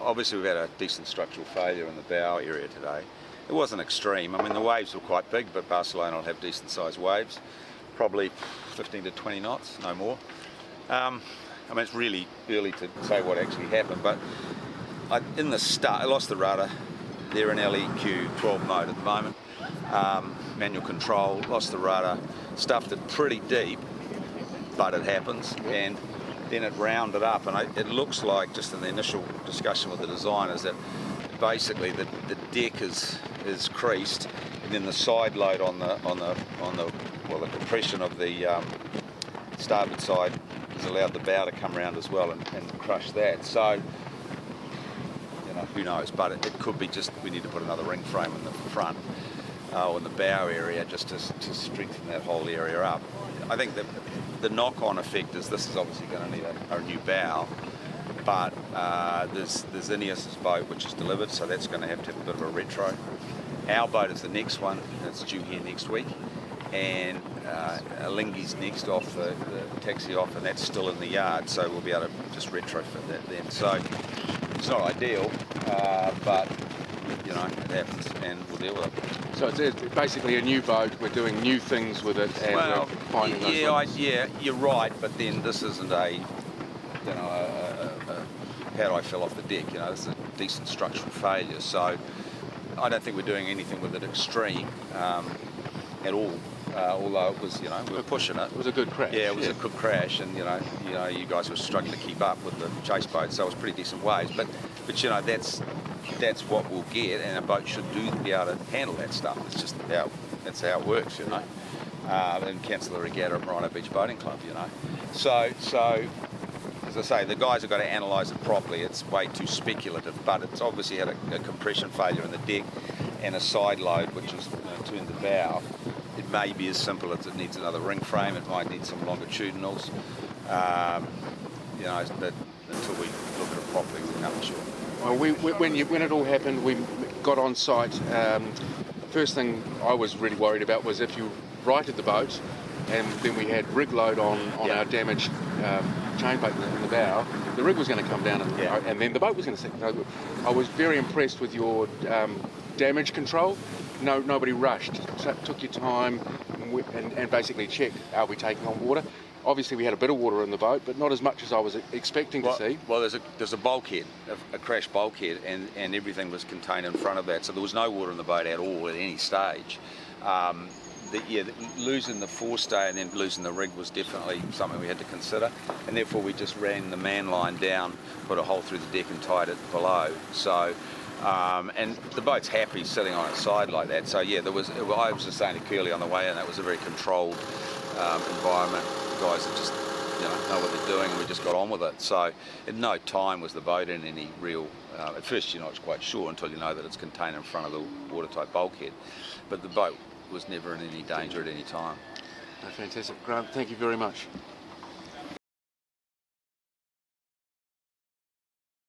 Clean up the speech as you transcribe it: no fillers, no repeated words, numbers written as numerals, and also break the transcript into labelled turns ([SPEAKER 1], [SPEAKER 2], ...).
[SPEAKER 1] obviously we've had a decent structural failure in the bow area today. It wasn't extreme. I mean, the waves were quite big, but Barcelona will have decent sized waves, probably 15 to 20 knots, no more. I mean, it's really early to say what actually happened, but in the start, I lost the rudder. They're in LEQ12 mode at the moment. Manual control, lost the rudder, stuffed it pretty deep, but it happens. And then it rounded up, and it looks like, just in the initial discussion with the designers, that basically the deck is creased, and then the side load on the compression of the starboard side has allowed the bow to come around as well and crush that. So, you know, who knows? But it could be just we need to put another ring frame in the front or in the bow area just to strengthen that whole area up. I think that the knock-on effect is this is obviously going to need a new bow, but there's Ineos's boat which is delivered, so that's going to have a bit of a retro. Our boat is the next one, it's due here next week, and Lingy's next off, the taxi off, and that's still in the yard, so we'll be able to just retrofit that then. So it's not ideal, but you know, it happens and we'll deal with it.
[SPEAKER 2] So it's basically a new boat, we're doing new things with it, and we're finding those limits.
[SPEAKER 1] Yeah, you're right, but then this isn't a how do I fell off the deck, you know, this is a decent structural failure, so I don't think we're doing anything with it extreme at all, although it was, you know, we were pushing it.
[SPEAKER 2] It was a good crash.
[SPEAKER 1] Yeah, it was a good crash, and you know, you guys were struggling to keep up with the chase boat, so it was pretty decent waves, but you know, that's what we'll get, and a boat should be able to handle that stuff. It's just that's how it works, you know. And cancel the regatta at Rhino Beach Boating Club, you know. So as I say, the guys have got to analyse it properly. It's way too speculative, but it's obviously had a compression failure in the deck and a side load, which has turned the bow. It may be as simple as it needs another ring frame. It might need some longitudinals. You know, that until we look at it properly, we can't be sure.
[SPEAKER 2] Well, when it all happened, we got on site. First thing I was really worried about was if you righted the boat, and then we had rig load on our damaged chain plate in the bow, the rig was going to come down and then the boat was going to sink. I was very impressed with your damage control. Nobody rushed. So took your time and basically checked, are we taking on water? Obviously we had a bit of water in the boat, but not as much as I was expecting to see.
[SPEAKER 1] Well, there's a bulkhead, a crash bulkhead, and everything was contained in front of that, so there was no water in the boat at all at any stage. Losing the forestay and then losing the rig was definitely something we had to consider, and therefore we just ran the man line down, put a hole through the deck and tied it below. So, and the boat's happy sitting on its side like that. So yeah, I was just saying to Curly on the way in, that was a very controlled environment. The guys that just know what they're doing, and we just got on with it. So at no time was the boat in any real, at first you're not quite sure until you know that it's contained in front of the watertight bulkhead, but the boat was never in any danger at any time.
[SPEAKER 2] Fantastic. Grant, thank you very much.